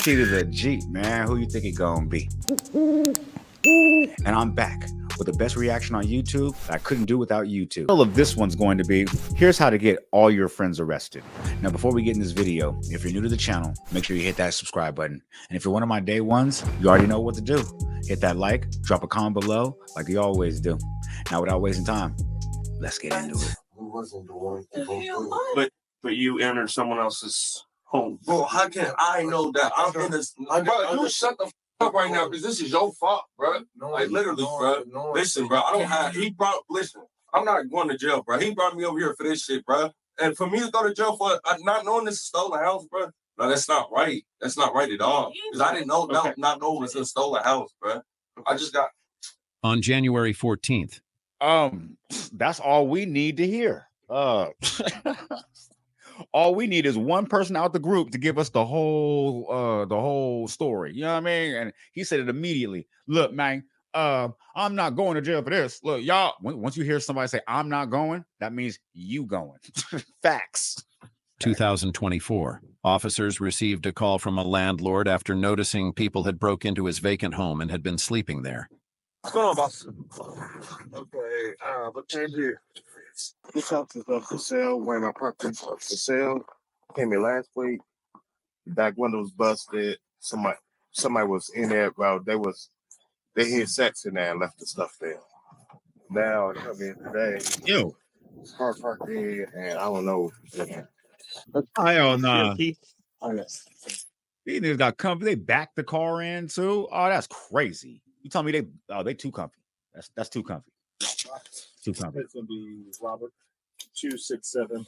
C to the G, man. Who you think it gonna be? And I'm back with the best reaction on YouTube that I couldn't do without YouTube. All of this one's going to be, here's how to get all your friends arrested. Now, before we get in this video, if you're new to the channel, make sure you hit that subscribe button. And if you're one of my day ones, you already know what to do. Hit that like, drop a comment below, like you always do. Now, without wasting time, let's get into it. But you entered someone else's home. Bro, how can I know that? I'm in this. Bro, you shut the up right now, because this is your fault, bro. No, like literally, bro. Listen, bro. I don't have. Listen. I'm not going to jail, bro. He brought me over here for this shit, bro. And for me to go to jail for not knowing this is stolen house, bro. No, that's not right. That's not right at all. Because I didn't know, not know it was a stolen house, bro. I just got. On January 14th. That's all we need to hear. All we need is one person out the group to give us the whole story. You know what I mean? And he said it immediately. Look, man, I'm not going to jail for this. Look, y'all, once you hear somebody say, I'm not going, that means you going. Facts. 2024. Officers received a call from a landlord after noticing people had broke into his vacant home and had been sleeping there. What's going on, boss? Okay, look here. This house is up for sale. One of my properties up for sale. Came in last week. Back window was busted. Somebody was in there. Well, they had sex in there and left the stuff there. Now it come in today. Yo, It's car parked in, and I don't know. I don't know. These These niggas got comfy. They backed the car in too. Oh, that's crazy. You tell me they too comfy. That's too comfy. Too comfy. It's gonna be Robert 267-665.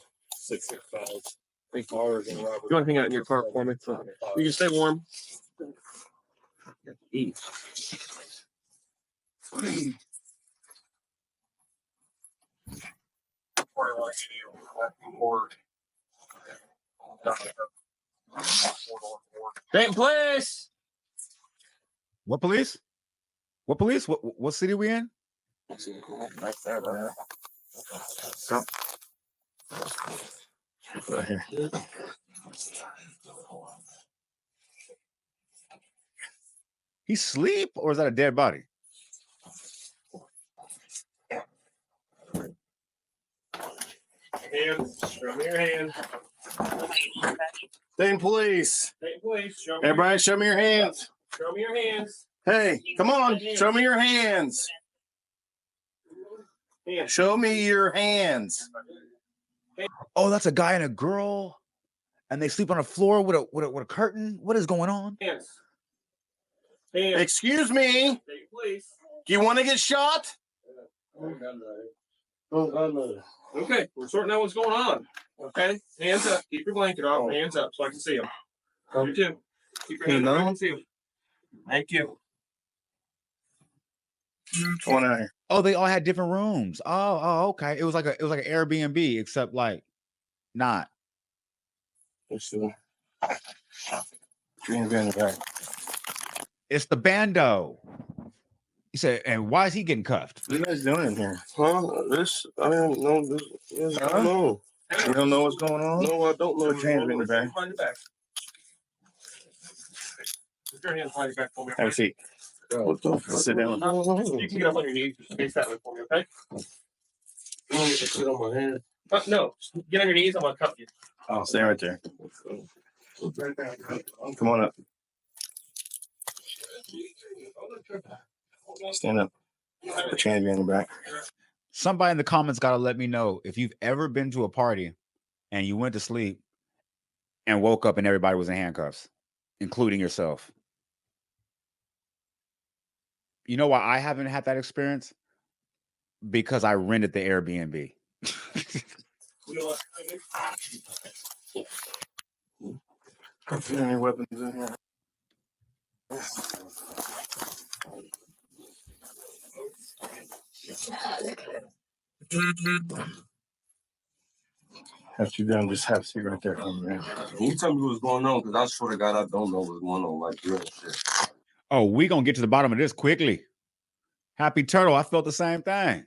Think Robert. You want to hang out in your car for me? You can stay warm. Eat. Stay in place. What police? What police? What city we in? right there, man. Right here. He sleep or is that a dead body? Hands. Show me your hands. Stay in police. Stay in place. Show me. Everybody, show me your hands. Show me your hands. Hey, come on. Show me your hands. Show me your hands. Oh, that's a guy and a girl, and they sleep on a floor with a curtain. What is going on? Hands. Hands. Excuse me. Stay in place. Do you want to get shot? Okay, we're sorting out what's going on. Okay, hands up. Keep your blanket off. Hands up so I can see them. You too. Keep your hands up so I can see them. Thank you. Come on out here. Oh, they all had different rooms. Oh, okay. It was like an Airbnb, except like not. Let's see. Green van in the back. It's the bando. He said, and why is he getting cuffed? What are you guys doing in here? Huh? I don't know. I don't know. You don't know what's going on? No, I don't know. Hands in the back. Behind your back. Put your hands behind your back for me. Have a seat. What the fuck? Sit down. You can get up on your knees. Just face that way for me, okay? You want me to sit on my hand? No. Just get on your knees. I'm going to cuff you. Oh, stay right there. Come on up. Stand up. Put your hands behind your back. Somebody in the comments got to let me know if you've ever been to a party and you went to sleep and woke up and everybody was in handcuffs, including yourself. You know why I haven't had that experience? Because I rented the Airbnb. Any weapons in here? After you're done, just have a seat right there. Can you tell me what's going on? Because I swear to God, I don't know what's going on. Like real shit. Oh, we gonna get to the bottom of this quickly. Happy Turtle, I felt the same thing.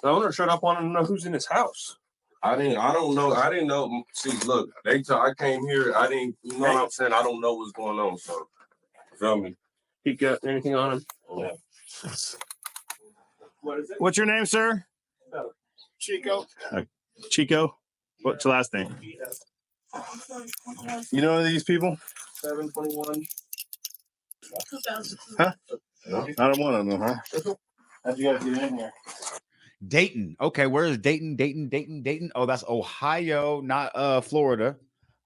The owner showed up wanting to know who's in his house. I don't know. I didn't know. See, look, I came here. I didn't. You know what I'm saying? I don't know what's going on. So, feel me? He got anything on him? Yeah. What is it? What's your name, sir? Chico. Chico. What's your last name? You know these people? 721. Huh? I don't want to know, huh? How'd you guys get in here? Dayton. Okay, where is Dayton? Dayton. Oh, that's Ohio, not Florida.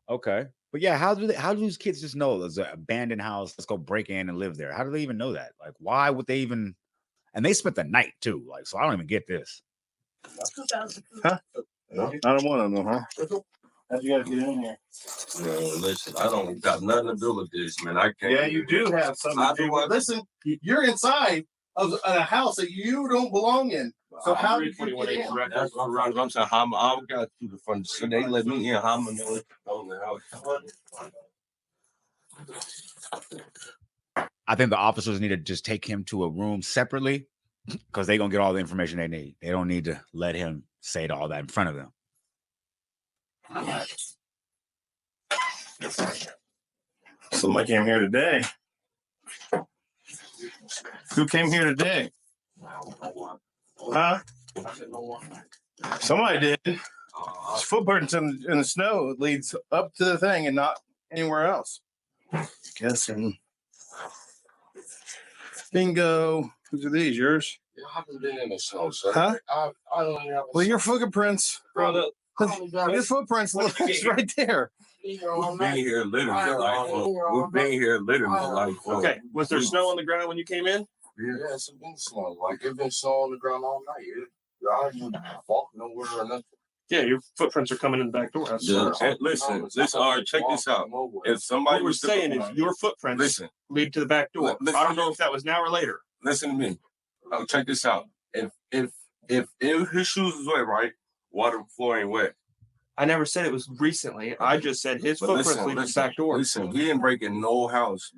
Okay. But yeah, how do these kids just know there's an abandoned house? Let's go break in and live there. How do they even know that? Like, why would they even? And they spent the night too. Like, so I don't even get this. Huh? I don't want to know, huh? How'd you guys get in here? Listen, I don't got nothing to do with this, man. I can't. Yeah, you do have something to do with. Listen, you're inside of a house that you don't belong in. So how did you get in? That's what I'm saying. I got to the front. So they let me in. How am I know the house? I think the officers need to just take him to a room separately because they're gonna get all the information they need. They don't need to let him say all that in front of them. Somebody came here today. Who came here today? Huh? Somebody did. There's footprints in the snow. It leads up to the thing and not anywhere else. Guessing. Bingo. Whose are these? Yours? I haven't been in the snow, sir. Huh? I don't even have. Well, your footprints. Brother. Your footprints is right there. We've been here literally like. We've been here literally like. Okay. Was there snow on the ground when you came in? Yeah, it's been snowing. Like it's been snowing on the ground all night. I didn't walk nowhere or nothing. Yeah, your footprints are coming in the back door. That's And listen. All right, check this out. If somebody what we're saying is your footprints lead to the back door. Listen. I don't know if that was now or later. Listen to me. Check this out. If his shoes is wet, right? Water floor ain't wet. I never said it was recently. I just said his footprints lead to the back door. Listen, we didn't break in no house.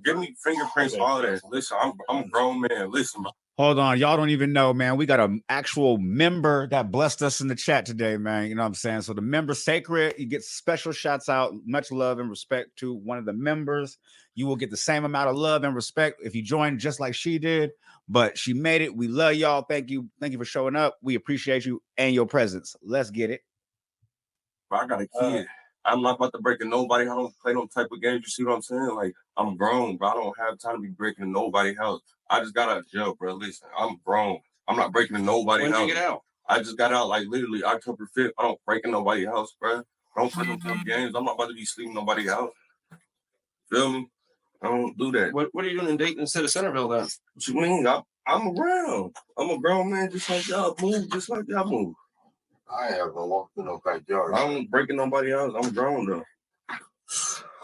Give me fingerprints, all that. Listen, I'm a grown man. Listen, Hold on, y'all don't even know, man. We got an actual member that blessed us in the chat today, man. You know what I'm saying? So the member sacred, you get special shouts out, much love and respect to one of the members. You will get the same amount of love and respect if you join just like she did. But she made it. We love y'all. Thank you for showing up. We appreciate you and your presence. Let's get it. I got a kid. I'm not about to break in nobody. I don't play no type of games. You see what I'm saying? Like, I'm grown, but I don't have time to be breaking in nobody's house. I just got out of jail, bro. Listen, I'm grown. I'm not breaking in nobody's house. When did you get out? I just got out, like, literally October 5th. I don't break in nobody's house, bro. I don't play no type of games. I'm not about to be sleeping in nobody's house. Feel me? I don't do that. What are you doing in Dayton instead of Centerville then? What you mean? I'm around. I'm a grown man just like y'all move, just like y'all move. I ain't ever walk through no backyard. I don't break in nobody's house. I'm grown though.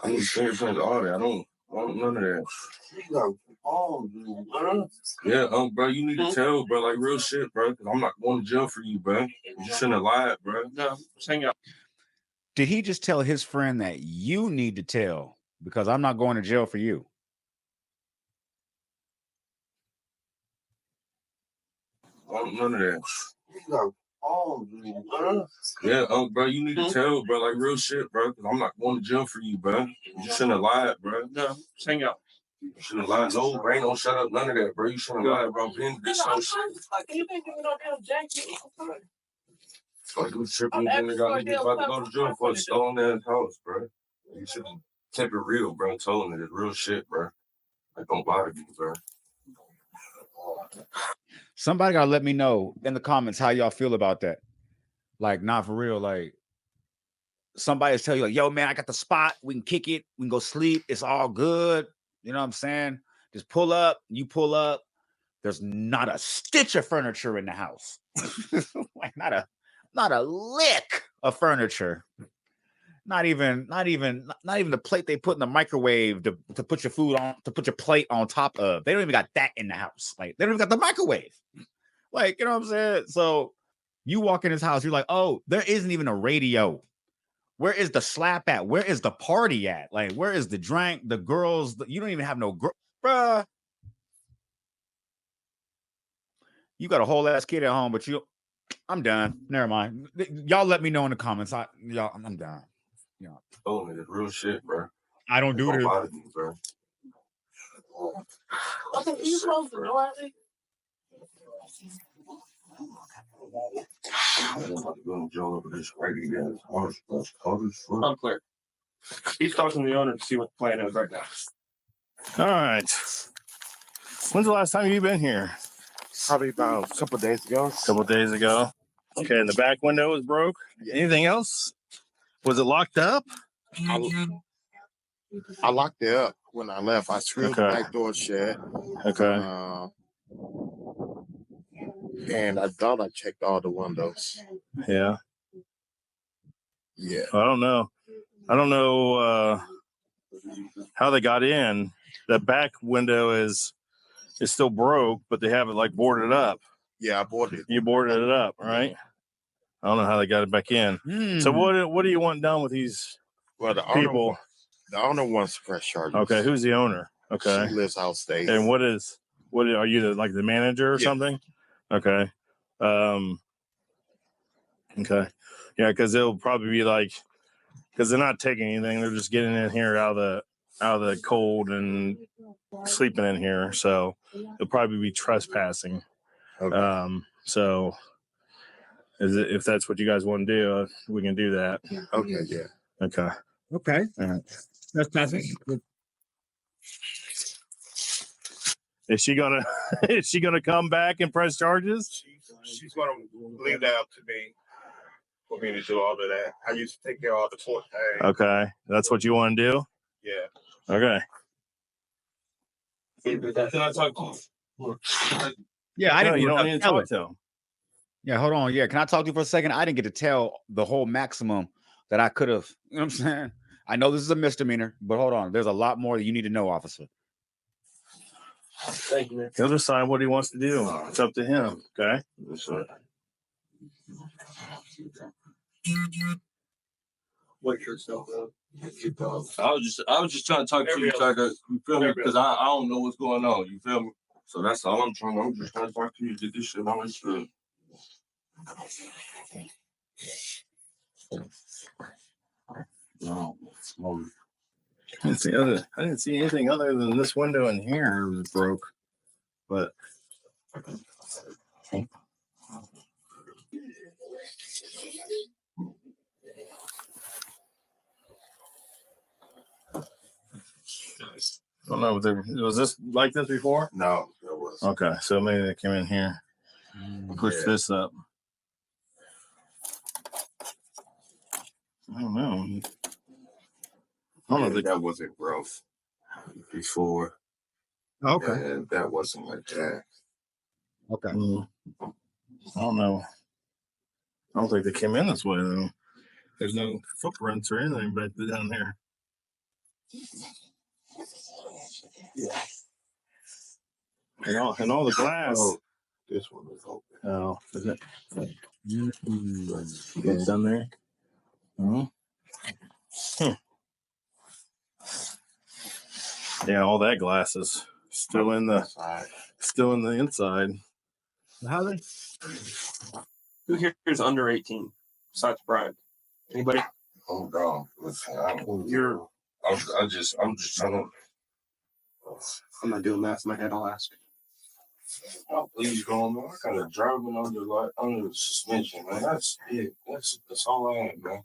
I need fingerprints, all that. I don't want none of that. Yeah, bro, you need to tell, bro, like real shit, bro. Cause I'm not going to jail for you, bro. You shouldn't have lied, bro. No, just hang up. Did he just tell his friend that you need to tell because I'm not going to jail for you? I want none of that. Yeah, bro, you need to tell, bro, like real shit, bro. Cause I'm not going to jail for you, bro. You shouldn't have lied, bro. No, just hang up. You shouldn't have lied. No, bro, ain't no shut up, none of that, bro. You shouldn't have lied, bro. Been this no shit. You been giving no damn jacket. Like you tripping, then they got niggas about to go to jail for a stolen ass house, bro. You should have kept it real, bro. Telling it, it's real shit, bro. I don't bother you, bro. Somebody gotta let me know in the comments how y'all feel about that. Like, not for real. Like, somebody's tell you, like, yo, man, I got the spot. We can kick it. We can go sleep. It's all good. You know what I'm saying? Just pull up. You pull up. There's not a stitch of furniture in the house. Like, not a lick of furniture. Not even the plate they put in the microwave to put your food on, to put your plate on top of. They don't even got that in the house. Like, they don't even got the microwave. Like, you know what I'm saying? So you walk in his house, you're like, oh, there isn't even a radio. Where is the slap at? Where is the party at? Like, where is the drink, the girls? You don't even have no girl, bruh. You got a whole ass kid at home, but you I'm done. Never mind. Y'all let me know in the comments. I'm done. Yeah. Oh, man, it's real shit, bro. I don't do this. Me, bro. Okay, you supposed to know I think. I'm clear. He's talking to the owner to see what the plan is right now. All right. When's the last time you've been here? Probably about a couple of days ago. A couple of days ago. Okay, and the back window was broke. Anything else? Was it locked up? I locked it up when I left. I screwed the back door shut. Okay. And I thought I checked all the windows. Yeah. Yeah. I don't know. How they got in. The back window is still broke, but they have it like boarded up. Yeah, I boarded it. You boarded it up, right? I don't know how they got it back in. So what do you want done with these people? The owner wants to press charges. Okay, who's the owner? Okay. She lives outstate. And what are you like the manager or something? Okay. Okay. Yeah, because it'll probably be like, because they're not taking anything, they're just getting in here out of the cold and sleeping in here. So it'll probably be trespassing. Okay. So if that's what you guys want to do, we can do that. Okay, yeah. Okay. Okay. Trespassing. Is she gonna come back and press charges? She's going to leave that up to me for me to do all of that. I used to take care of all the court things. Okay. That's what you want to do? Yeah. Okay. Can I talk? Yeah, I didn't. You don't need to talk to him. Yeah, hold on. Yeah, can I talk to you for a second? I didn't get to tell the whole maximum that I could have. You know what I'm saying? I know this is a misdemeanor, but hold on. There's a lot more that you need to know, officer. Thank you, man. He'll decide what he wants to do. It's up to him. Okay. Wait yourself. I was just trying to talk to you, Saga. You feel me? Because I don't know what's going on. You feel me? So that's all I'm just trying to talk to you. Get this shit on his good. No. I didn't see anything other than this window in here was broke. But I don't know. Was this like this before? No, it was. Okay, so maybe they came in here, pushed this up. I don't know. I don't know. That wasn't growth before. Okay. And that wasn't like that. Okay. I don't know. I don't think they came in this way though. There's no footprints or anything back down there. Yeah. And all the glass. Oh, this one was open. Oh, is it? It's down there. Yeah, all that glass is still in the inside. How they? Who here is under 18? Besides Brian. Anybody? Oh God. Listen, I'm just trying to. I'm not doing math in my head. I'll ask. Oh, please go on, man. I kind of driving under the suspension, man. That's it. That's all I am, man.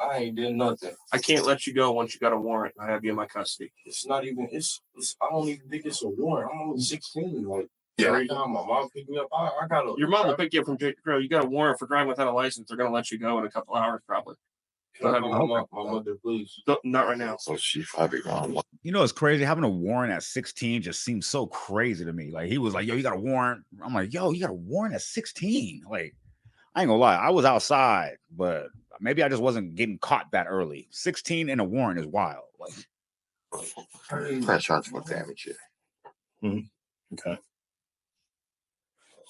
I ain't did nothing. I can't let you go once you got a warrant. I have you in my custody. It's not even. It's. I don't even think it's a warrant. I'm only 16. Like Yeah. every time my mom picked me up, I gotta. Your mom will pick you up from jail. You got a warrant for driving without a license. They're gonna let you go in a couple hours, probably. Can I call my mother, please? Not right now. So she probably gone. You know, it's crazy. Having a warrant at 16 just seems so crazy to me. Like, he was like, yo, you got a warrant. I'm like, yo, you got a warrant at 16. Like, I ain't gonna lie. I was outside, but maybe I just wasn't getting caught that early. 16 and a warrant is wild. Like, Press charge for damage. Okay.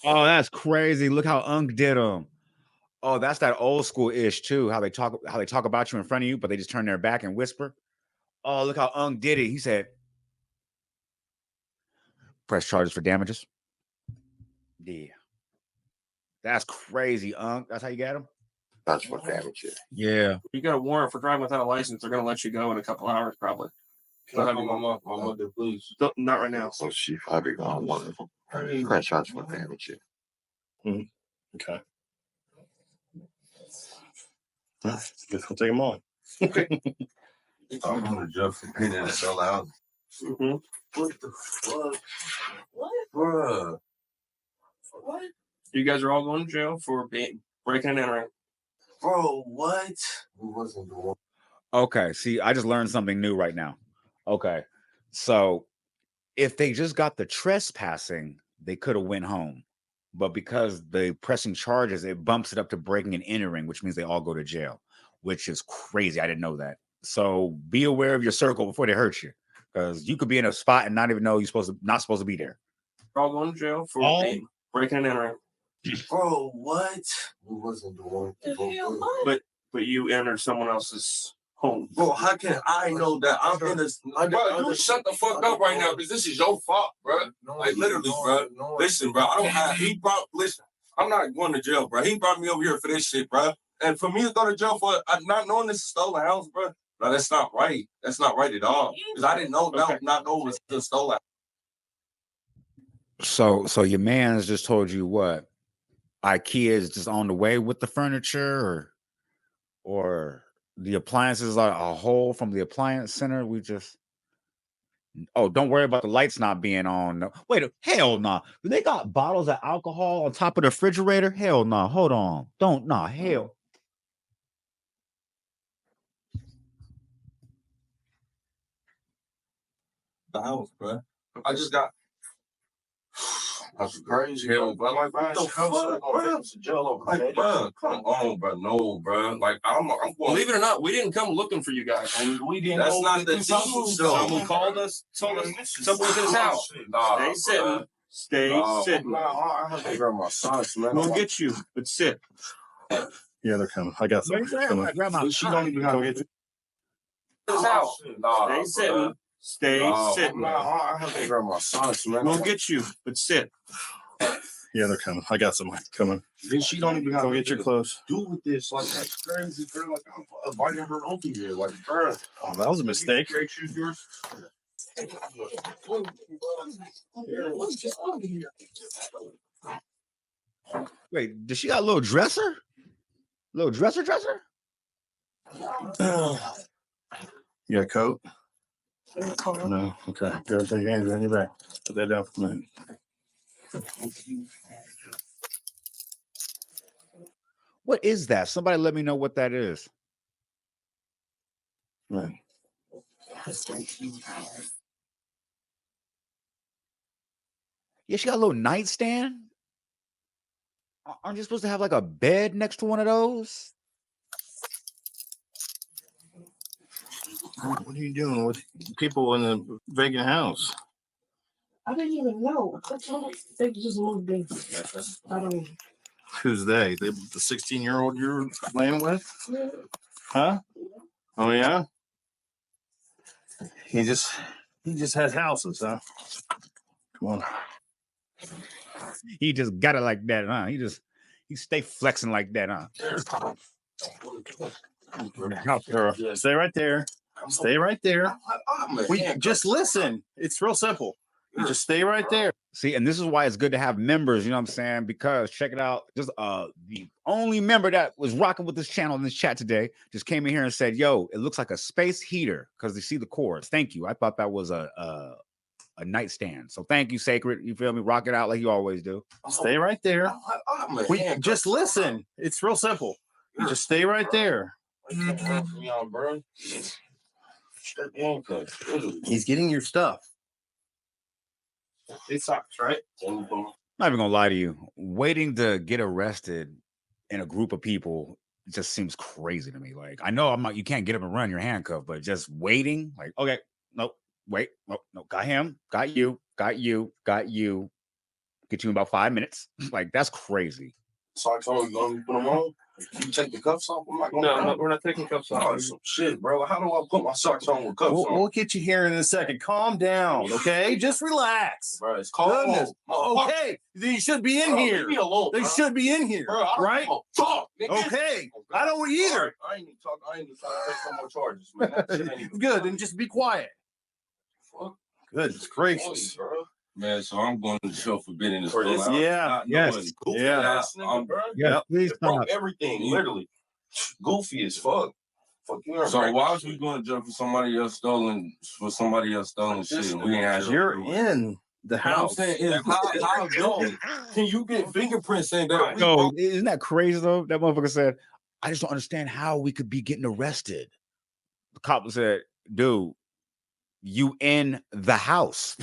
oh, that's crazy. Look how Unk did them. Oh, that's that old school ish too. How they talk about you in front of you, but they just turn their back and whisper. Oh, look how Unk did it. He said, press charges for damages. Yeah. That's crazy, Unc. That's how you get him? That's what damage it. Yeah. You got a warrant for driving without a license. They're gonna let you go in a couple hours, probably. Can I call my mother, please? Not right now. So she probably gone one. That's what damage it. Okay. Guess we'll take them on. I'm gonna jump from pin and sell out. Mm-hmm. What the fuck? What? Bruh. What? You guys are all going to jail for breaking and entering. Bro, what? Who wasn't the one? Okay. See, I just learned something new right now. Okay. So if they just got the trespassing, they could have went home. But because the pressing charges, it bumps it up to breaking and entering, which means they all go to jail, which is crazy. I didn't know that. So be aware of your circle before they hurt you, because you could be in a spot and not even know you're not supposed to be there. You're all going to jail for breaking and entering. Bro, what? Who wasn't the one? But you entered someone else's home. Bro, how can I know that I'm in this? Bro, you shut the fuck up right now, because this is your fault, bro. Like literally, bro. Listen, bro. I don't have. Listen. I'm not going to jail, bro. He brought me over here for this shit, bro. And for me to go to jail for not knowing this is a stolen house, bro. No, that's not right. That's not right at all. Because I didn't know not knowing it was a stolen house. So your man's just told you what? IKEA is just on the way with the furniture, or the appliances are a whole from the appliance center. Don't worry about the lights not being on. No. Wait, hell no. Nah. They got bottles of alcohol on top of the refrigerator? Hell no. Nah. Hold on. Hell. The house, bro. I just got. That's crazy, bro. Like, what the fuck, bro? Like, bro, come on, bro. No, bro. Like, I'm going. Believe it or not, we didn't come looking for you guys. And we didn't. That's not the thing. Someone called us, told us someone's in his house. Stay sitting. Stay sitting. I have to grab my socks, man. We'll get you, but sit. Yeah, they're coming. I got some. She don't even have to get His house. Stay sitting. Stay sitting. I have to grab my socks, man. We'll get you, but sit. Yeah, they're coming. I got some coming. Then she don't even have Go to get your clothes. do with this. Like, that's crazy, bro. Like, I'm inviting her over here. Like, bro. Oh, that was a mistake. Choose yours. Wait, does she got a little dresser? Little dresser? You got a coat? No. Okay. Go take your hands in your back. Put that down for a minute. What is that? Somebody let me know what that is. Right. Yeah, she got a little nightstand. Aren't you supposed to have like a bed next to one of those? What are you doing with people in the vacant house? I didn't even know. They just moved in. I don't know. Who's they? The 16-year-old you're playing with? Huh? Oh yeah. He just has houses, huh? Come on. He just got it like that, huh? He stay flexing like that, huh? Stay right there. Stay right there. Just listen. It's real simple. You just stay right there. See, and this is why it's good to have members, you know what I'm saying? Because check it out. Just the only member that was rocking with this channel in this chat today just came in here and said, yo, it looks like a space heater because they see the cords. Thank you. I thought that was a nightstand. So thank you, Sacred. You feel me? Rock it out like you always do. Stay right there. Just listen. It's real simple. You just stay right there. He's getting your stuff. It sucks, right? I'm not even gonna lie to you. Waiting to get arrested in a group of people just seems crazy to me. Like, I know you can't get up and run your handcuff, but just waiting, like, okay, nope, wait, nope, no, got him, got you. Get you in about 5 minutes. Like, that's crazy. So I told you, put them on. You take the cuffs off? No, we're not taking cuffs Oh, off. some shit, bro. How do I put my socks on with cuffs on? We'll get you here in a second. Calm down, okay? Just relax. Bro, it's cold. Goodness. Okay, they should be in here. Leave me alone. They should be in here, Bro, I don't right? talk. Nigga. Okay, I don't either. Right, I ain't even talking. I ain't even trying to take no more charges, man. That shit ain't even Good, then just be quiet. Fuck. Goodness gracious. Bro. Man, so I'm going to jail for being in this For this, store. yeah. Yes. Yeah. Yeah, please It broke stop. everything, literally. Goofy as fuck. Fuck you. So why was we going to jail for somebody else stolen shit? And we ain't had You're in the What I'm house. saying is how yo, can you get fingerprints saying that? we Yo, broke- isn't that crazy though? That motherfucker said, I just don't understand how we could be getting arrested. The cop said, dude, you in the house.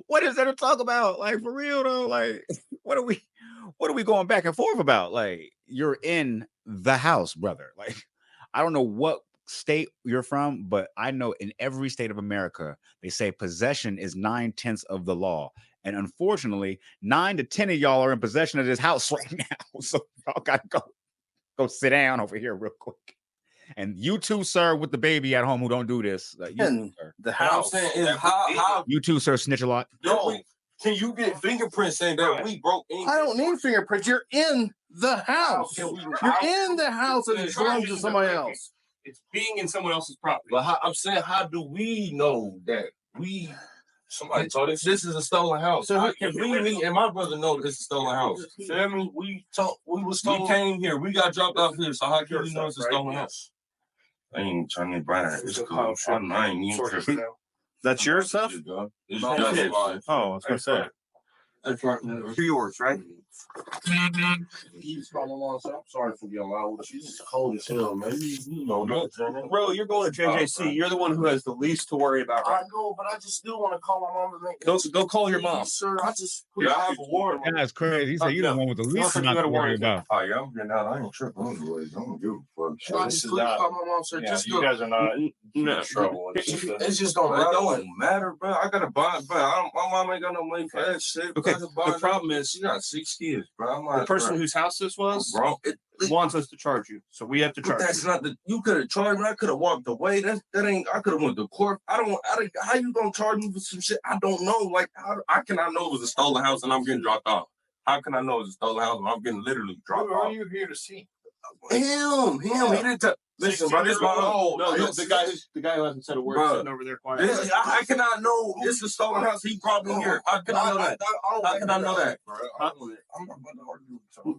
What is there to talk about? Like, for real though, like, what are we going back and forth about? Like, you're in the house, brother. Like, I don't know what state you're from, but I know in every state of America, they say possession is 9/10 of the law. And unfortunately, 9 to 10 of y'all are in possession of this house right now. So y'all gotta go sit down over here real quick. And you too, sir, with the baby at home who don't do this. You, In sir. the What I'm house. saying is how You too, sir, snitch a lot. yo, can you get fingerprints saying that we broke in? I don't need fingerprints. You're in the house. Can we- You're in the house and it belongs to somebody else. It's being in someone else's property. But I'm saying, how do we know that somebody told us this is a stolen house? So So can me and my brother know that it's a stolen house? Feel me? We came here. We got dropped off here. So how can we know it's a stolen house? I ain't trying to buy it. It's cool. I ain't even. That's your stuff? It's Oh, I was gonna say. That's right. Yours, right? I'm sorry for being loud. She's cold as hell, man. You know that. Bro, you're going to JJC. You're the one who has the least to worry about. I Right? know, but I just still want to call my mom and make. Go call your mom. Sir, I just. Yeah, I have a warrant. That's crazy. He said you're the one with the least think you amount gotta to worry worry about. Oh, yeah, I'm getting out. I ain't tripping anyways. I don't give a fuck. So this is not- call my mom, sir. Yeah, Just you go. guys are not No. in trouble. It just don't matter, bro. I gotta buy, bro. My mom ain't got no money for that shit. Okay, I can buy the problem is she got 6 kids, bro. I'm the like, person bro, whose house this was bro. wants us to charge you, so we have to But charge that's you. not the. You could have charged me. I could have walked away. That ain't. I could have went to court. I don't. How you gonna charge me for some shit I don't know? Like, how can I know it was a stolen house and I'm getting dropped off? How can I know it's a stolen house and I'm getting literally dropped off? you here to see? Him. He didn't tell. Listen, bro. This my The guy who hasn't said a word Bro, sitting over there quiet. I cannot know this is a stolen house. He brought me here. How can I know that? How can I know that? I'm not about to argue with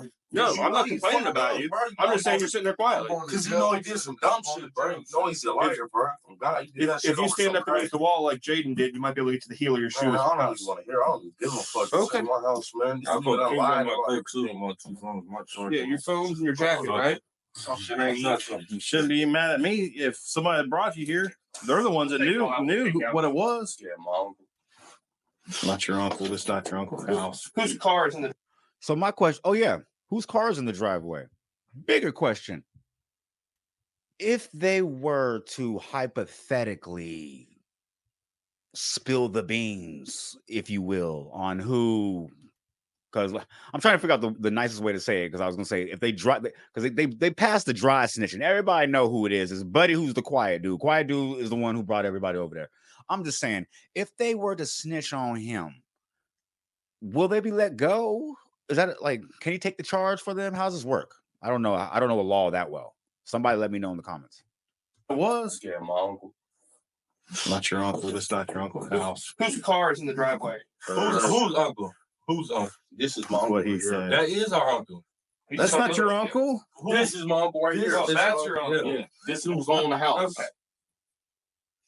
you. No, I'm not complaining about you. I'm just saying you're sitting there quietly. Because you know he did some dumb shit, bro. You know he's a liar, bro. God, he did that shit If you over stand some up against the wall like Jaden did, you might be able to get to the heel of your shoe. Man, I don't even want to hear. I don't give a fuck. Okay. Okay. My house, man. I'm gonna gonna lie my about coat, everything. My 2 phones, my charger. Yeah, your phones and your jacket, right? Shit ain't nothing. You shouldn't be mad at me if somebody had brought you here. They're the ones that knew what it was. Yeah, mom. Not your uncle. This not your uncle's house. Whose car is in the? So my question, oh yeah, whose car is in the driveway? Bigger question. If they were to hypothetically spill the beans, if you will, on who, because I'm trying to figure out the nicest way to say it, because I was gonna say if they drive, because they passed the dry snitching. Everybody know who it is. It's Buddy, who's the quiet dude. Quiet dude is the one who brought everybody over there. I'm just saying, if they were to snitch on him, will they be let go? Is that like, can he take the charge for them? How does this work? I don't know. I don't know the law that well. Somebody let me know in the comments. It was. Yeah, my uncle. Not your uncle. This not your uncle's house. Whose car is in the driveway? Who's uncle? Who's uncle? This is my That's uncle. what he right here. said. That is our uncle. That's not your uncle. This is my uncle right here. Oh, that's your uncle. Yeah. This who's on the house.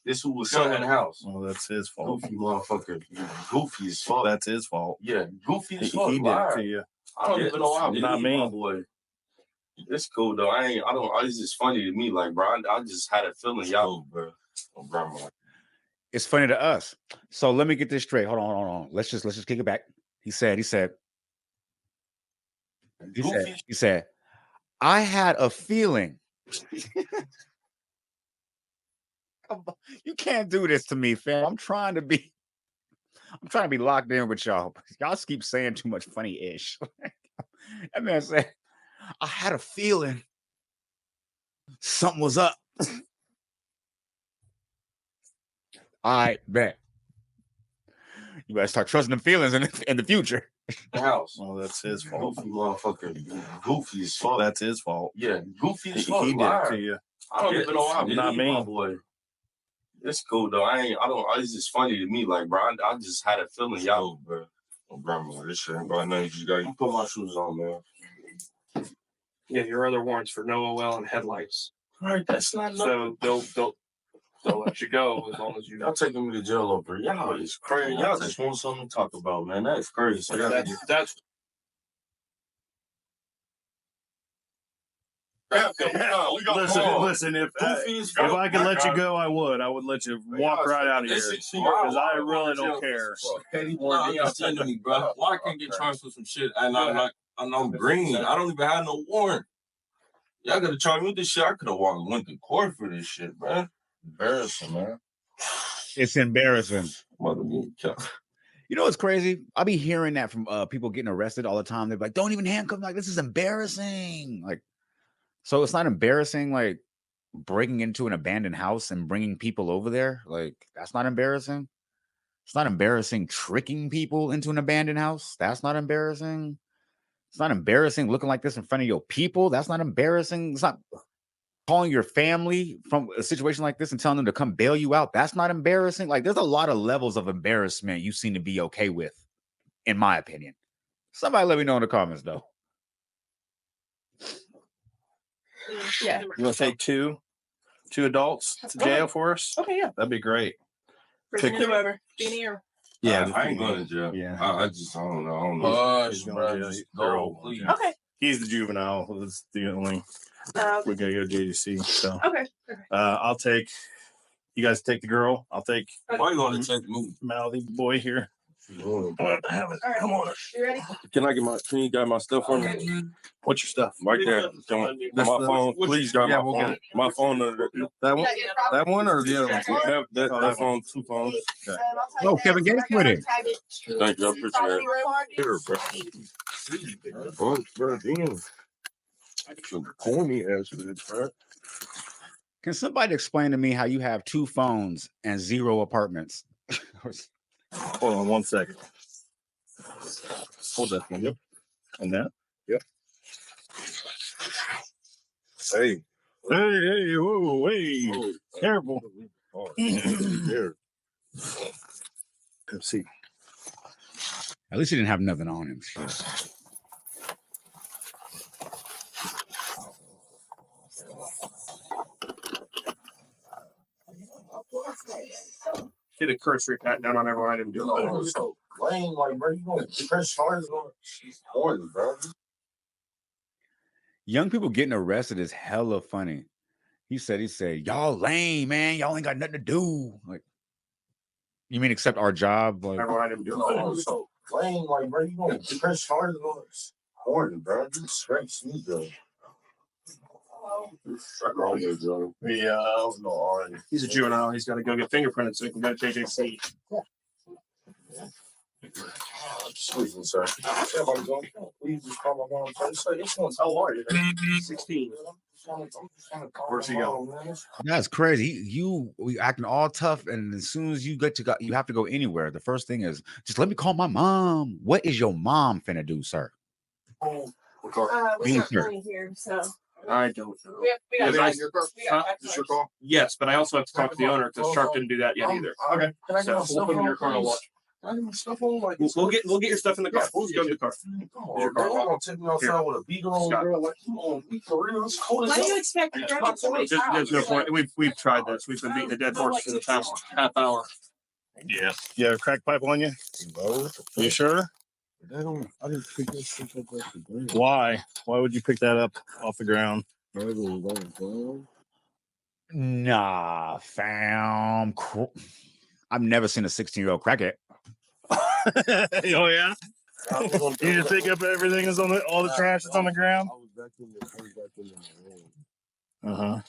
This who was selling the house. Well, that's his fault. Goofy motherfucker. Goofy as fuck. That's his fault. Yeah, goofy He as fuck. did it Liar. to you. I don't even know how. Not me. My boy. It's cool though. It's just funny to me. Like, bro, I just had a feeling y'all, bro. Oh, grandma. It's funny to us. So let me get this straight. Hold on. Let's just kick it back. He said, I had a feeling. Come on. You can't do this to me, fam. I'm trying to be locked in with y'all. Y'all keep saying too much funny ish. That man said, I had a feeling something was up. I bet. You better start trusting them feelings in the future. House. Well, that's his fault. Goofy motherfucker. Goofy as fuck. That's his fault. Yeah, goofy as fuck. He did it to you. I don't even know why. Not me. My boy. It's cool though. It's just funny to me. Like, bro, I just had a feeling, y'all, bro. Oh, grandma, this shit ain't about nothing. You just got put my shoes on, man. Yeah, your other warrants for no OL and headlights. All right, that's not nothing. So they'll let you go as long as you. Y'all taking me to jail over here. Y'all is crazy. Y'all just want something to talk about, man. That's crazy. So That's Listen. If I could let you go, I would. I would let you walk right out of here because I really don't care. Y'all telling me, bro. Why I can't get charged for some shit and I'm green? I don't even have no warrant. Y'all gotta charge me with this shit. I could have went to court for this shit, man. Embarrassing, man. It's embarrassing. Mother being killed. You know what's crazy? I'll be hearing that from people getting arrested all the time. They're like, don't even handcuff. Like, this is embarrassing. Like, so it's not embarrassing, like breaking into an abandoned house and bringing people over there. Like, that's not embarrassing. It's not embarrassing tricking people into an abandoned house. That's not embarrassing. It's not embarrassing looking like this in front of your people. That's not embarrassing. It's not calling your family from a situation like this and telling them to come bail you out. That's not embarrassing. Like, there's a lot of levels of embarrassment you seem to be okay with, in my opinion. Somebody let me know in the comments, though. Yeah. You want to take two adults to jail for us? Okay, yeah. That'd be great. Pick whoever. Beanie or Yeah, I ain't going to jail. Yeah. I don't know. He's going to jail. Girl, please. okay. He's the juvenile. That's the only. We're gonna go JDC. So Okay. I'll take. You guys take the girl. I'll take. Why you gonna take me? Mouthy boy here. All right. Come on. You ready? Can you got my stuff on me? What's your stuff? Right there. My phone. Please got Yeah, my we'll phone. get it. My phone. That one. That one or the other one? That phone. Two phones. Oh, Kevin Gates with it. Thank you. I appreciate it. Here, bro. Bro, damn. Some corny ass shit, bro. Can somebody explain to me how you have 2 phones and 0 apartments? Hold on 1 second. Hold that one. Yep. And that. Yep. Hey. Hey, whoa, hey. Oh, Careful. Oh, here. Let's see. At least he didn't have nothing on him. get a cursory pat down on everyone. I didn't do it. So lame, like, bro, you going to Chris Hard's going. She's horny, bro. Young people getting arrested is hella funny. He said, y'all lame, man. Y'all ain't got nothing to do. Like, you mean except our job? Like, Everyone, I didn't do it. So lame, like, bro, you going to Chris Hard's going. Horny, bro. You straight sneak, bro. Yeah, He's a juvenile. He's got to go get fingerprinted so he can go to JJC. Excuse me, sir. Please just call my mom. How old are you? 16. Where's he going? that's crazy. We acting all tough, and as soon as you you have to go anywhere. The first thing is just let me call my mom. What is your mom finna do, sir? We got money here, so. I don't know. We got Yes, your car. Is your call? Yes, but I also have to talk to the owner because Sharp didn't do that yet either. Okay. Can I get my So stuff we'll put it in on, your car and please? watch. Can I get my stuff on? Like, We'll get your stuff in the car. Let's go to the car. Come on, bro. You're gonna take me outside with a beagle on, Scott. girl. Like, come on, be for real. It's cold as Why do hell. you expect to grab somebody's There's no point. We've tried this. We've been beating a dead horse for the past half hour. yeah. You have a crack pipe on you? No. You sure? I didn't pick that shit up off the ground. Why? Why would you pick that up off the ground? Nah, fam. I've never seen a 16-year-old crack it. Oh yeah. You just pick up everything that's on all the trash that's on the ground. Uh huh.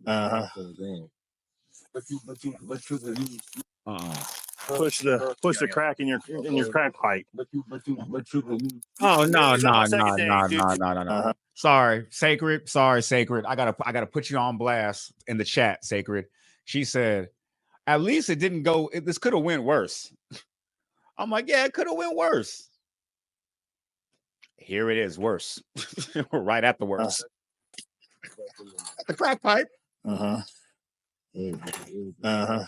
Uh huh. push the crack in your crack pipe. Oh no, It's not no, my no, second day, no, dude. no, no, no, no. Uh-huh. Sorry, Sacred. Sorry, Sacred. I gotta put you on blast in the chat, Sacred. She said, at least it didn't go. This could have went worse. I'm like, yeah, it could have went worse. Here it is, worse. We're right at the worst. At the crack pipe. Uh-huh. Uh-huh.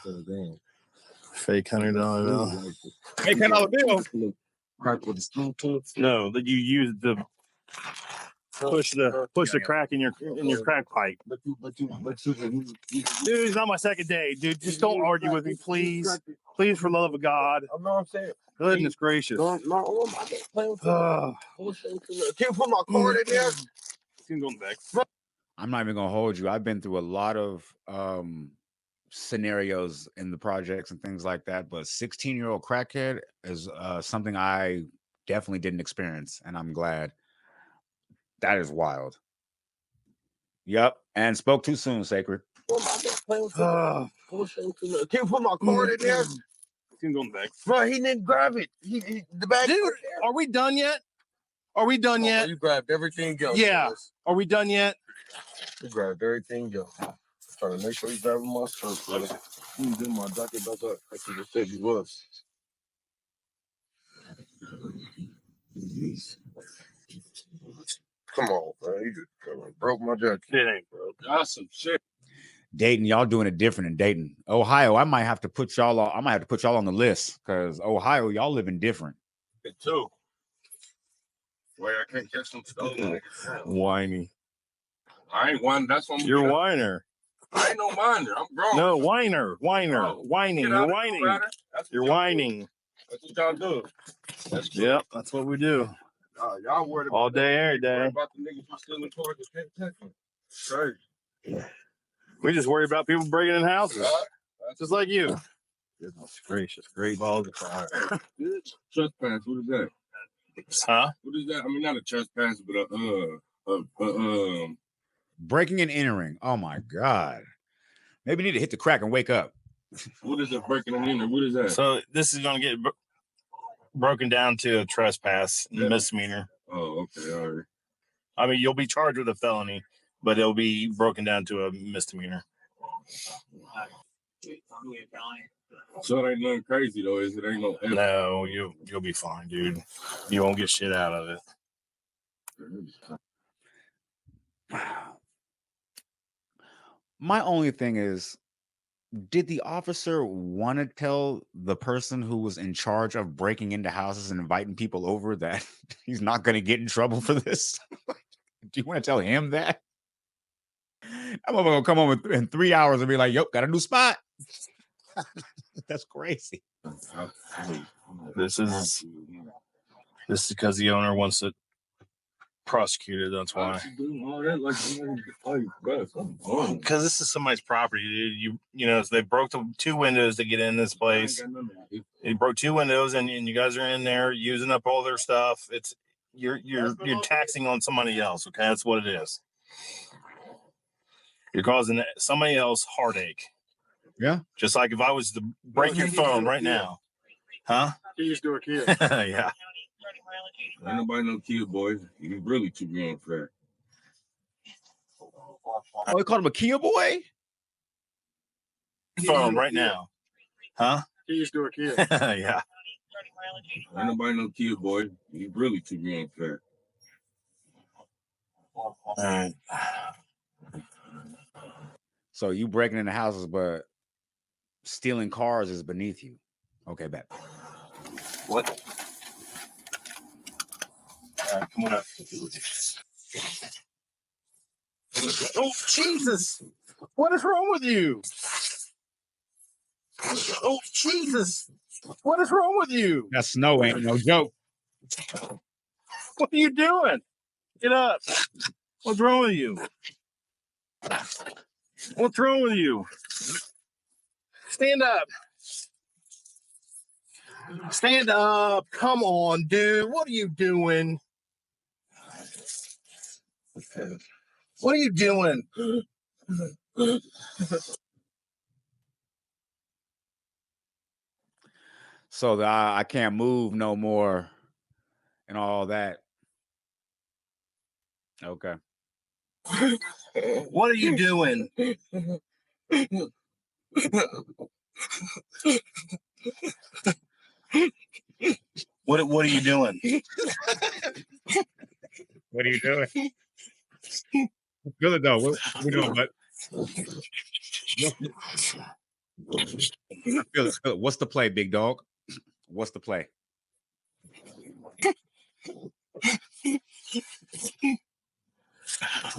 Fake $100 bill. Fake $100 bill. No, that you use the push the crack in your crack pipe. Dude, it's not my second day, dude. Just don't argue with me, please. Please, for the love of God. I know what I'm saying. Goodness gracious. No, can you put my card in there? Can go back. I'm not even gonna hold you. I've been through a lot of scenarios in the projects and things like that, but 16-year-old crackhead is something I definitely didn't experience, and I'm glad. That is wild. Yep, and spoke too soon, Sacred. Can you put my card in there? Can go back. Bro, he didn't grab it. The bag. Dude, are we done yet? Are we done yet? You grabbed everything else. Yeah. Are we done yet? You grabbed everything else. Trying to make sure you grab my shirt, brother. You did my jacket back up. I should have said you was. Come on, bro. You just broke my jacket. It ain't, bro. That's some shit. Dayton, y'all doing it different in Dayton. Ohio, I might have to put y'all on. I might have to put y'all on the list because Ohio, y'all living different. It too. Wait, I can't catch some stuff. Whiny. I ain't whining. That's what I'm You're a whiner. I ain't no whiner. I'm grown. No, whiner. Oh, Whining. You're whining. You're whining. That's what y'all do. That's good. Yep, that's what we do. Y'all worried about All day, every day. about the niggas who stealing cars and can't catch them. Crazy. We just worry about people breaking in houses. Just like you. Goodness gracious. Great balls of fire. Trespass. What is that? Huh? What is that? I mean, not a trespass, but Breaking and entering. Oh my God. Maybe you need to hit the crack and wake up. what is it? Breaking and entering. What is that? So this is going to get broken down to a trespass misdemeanor. Oh, okay. All right. I mean, you'll be charged with a felony, but it'll be broken down to a misdemeanor. So it ain't nothing crazy though, is it? Ain't no. No, you'll be fine, dude. You won't get shit out of it. My only thing is, did the officer want to tell the person who was in charge of breaking into houses and inviting people over that he's not going to get in trouble for this? Do you want to tell him that? I'm going to come home in 3 hours and be like, "Yep, got a new spot." That's crazy. This is because the owner wants it prosecuted. That's why. Because this is somebody's property, dude. You know, so they broke the 2 windows to get in this place. They broke 2 windows, and you guys are in there using up all their stuff. It's you're taxing on somebody else. Okay, that's what it is. You're causing somebody else heartache. Yeah. Just like if I was to break your phone right now. Huh? Keys to a kid. Yeah. Ain't nobody no kid, boy. You really too young for that. Oh, they called him a Kia boy? Phone right now. Huh? Keys to a kid. Yeah. Ain't nobody no kid, boy. You really too young for that. All right. So you breaking into houses, but stealing cars is beneath you. Okay, bet. What? All right, come on up. Oh, Jesus! What is wrong with you? Oh, Jesus! What is wrong with you? That snow ain't no joke. What are you doing? Get up. What's wrong with you? What's wrong with you? Stand up. Stand up. Come on, dude. What are you doing? What are you doing? So that I can't move no more and all that. Okay. What are you doing? What are you doing? What are you doing? Feel it though. What we doing, but feel it. What's the play, big dog? What's the play?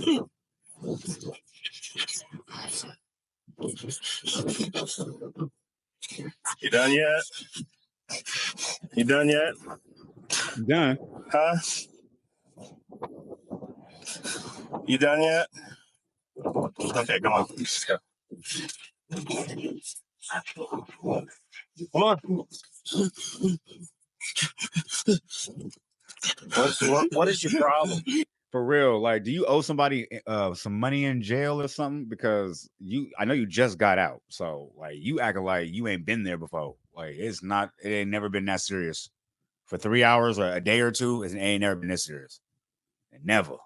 You done yet? You done yet? Done. Huh? You done yet? Okay, come on. Let's go. Come on. What is your problem? For real, like, do you owe somebody some money in jail or something? Because I know you just got out, so like you acting like you ain't been there before. Like it ain't never been that serious. For 3 hours or a day or two, it ain't never been this serious. Never.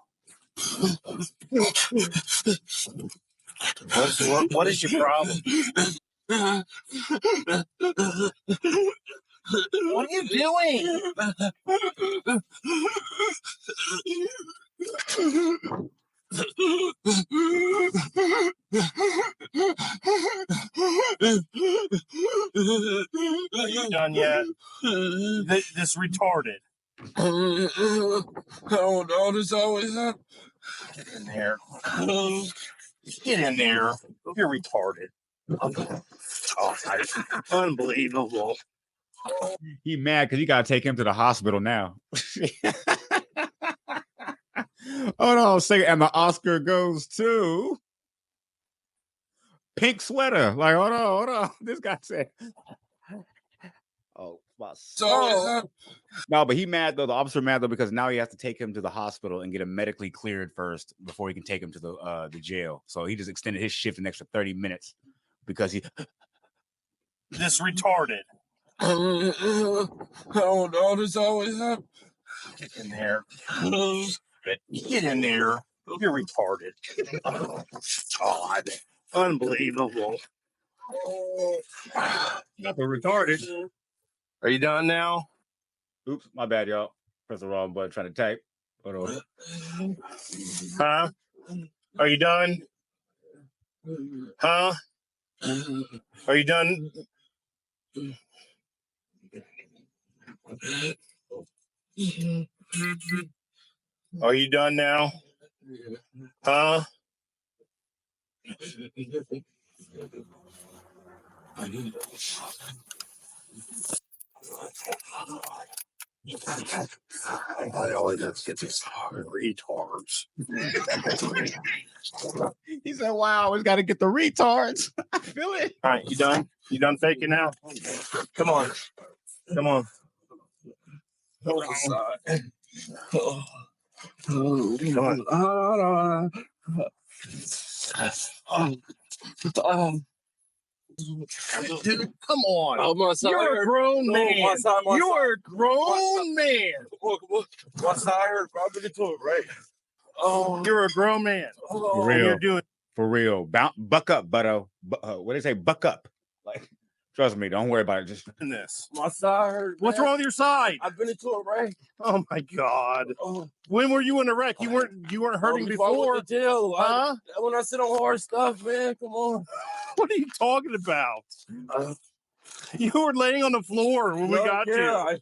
What is your problem? What are you doing? Are you done yet? This retarded. Oh no, this always happens. Get in there. Get in there. You're retarded. Oh, unbelievable. He mad because you gotta take him to the hospital now. Hold on, say, and the Oscar goes to Pink Sweater. Like, hold on. This guy said, "Oh, my soul." No, but he mad though. The officer mad though because now he has to take him to the hospital and get him medically cleared first before he can take him to the jail. So he just extended his shift an extra 30 minutes because he this retarded. Oh no, this always happens. Get in there. Get in there. You're retarded. God. Unbelievable. not the retarded. Are you done now? Oops, my bad, y'all. Press the wrong button trying to type. Hold on. Huh? Are you done? Huh? Are you done? Are you done now? Huh? I always have to get these retards. He said, "Wow, I always got to get the retards." I feel it. All right, you done? You done faking now? Come on. Come on. Hold on. Come on. Dude, come on. You're a grown man. You're a grown man. What's that? I heard probably to it, right? Oh, you're a grown man. For And real. you're doing For real. Buck up, butto. What do they say? Buck up. Like, trust me, don't worry about it. Just this. My side hurt. What's man. wrong with your side? I've been into a wreck. Oh my God. Oh. When were you in a wreck? You weren't hurting before. The jail. Huh? When I sit on hard stuff, man, come on. What are you talking about? You were laying on the floor when we got you.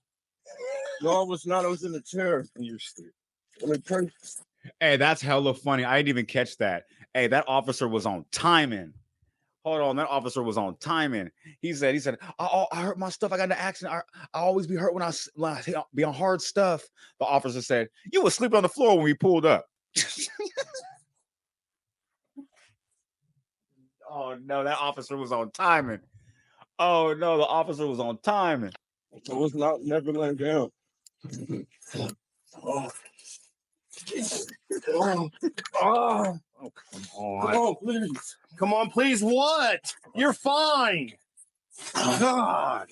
No, I was not. I was in the chair. You're stupid. hey, that's hella funny. I didn't even catch that. Hey, that officer was on timing. Hold on, that officer was on timing. He said, I hurt my stuff. I got in an accident. I always be hurt when I be on hard stuff. The officer said, "You were sleeping on the floor when we pulled up." Oh no, that officer was on timing. Oh no, the officer was on timing. I was never laying down. Oh, come on. Come on, please. Come on, please. What? You're fine. God.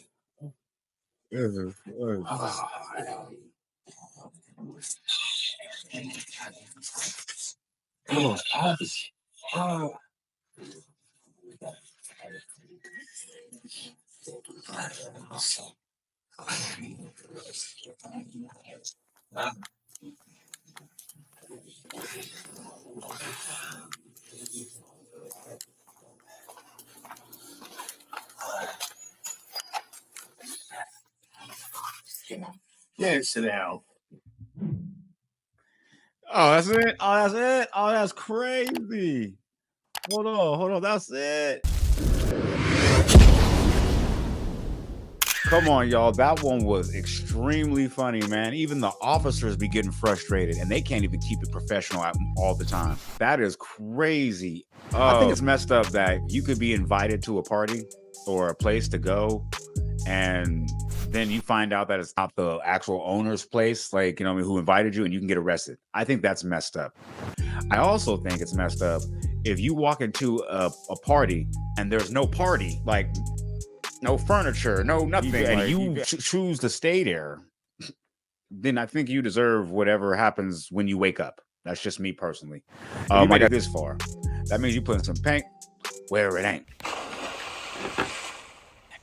Yeah, sit down. Oh, that's it. Oh, that's it. Oh, that's crazy. Hold on. That's it. Come on, y'all. That one was extremely funny, man. Even the officers be getting frustrated, and they can't even keep it professional all the time. That is crazy. I think it's messed up that you could be invited to a party or a place to go, and then you find out that it's not the actual owner's place, like, who invited you, and you can get arrested. I think that's messed up. I also think it's messed up if you walk into a party and there's no party, like no furniture, no nothing, and you choose to stay there, then I think you deserve whatever happens when you wake up. That's just me personally. You made it this far. That means you put in some paint where it ain't.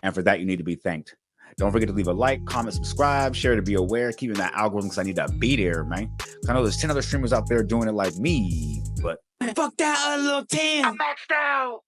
And for that, you need to be thanked. Don't forget to leave a like, comment, subscribe, share to be aware, keeping that algorithm because I need to be there, man. I know there's 10 other streamers out there doing it like me, but fuck that little 10. I'm maxed out.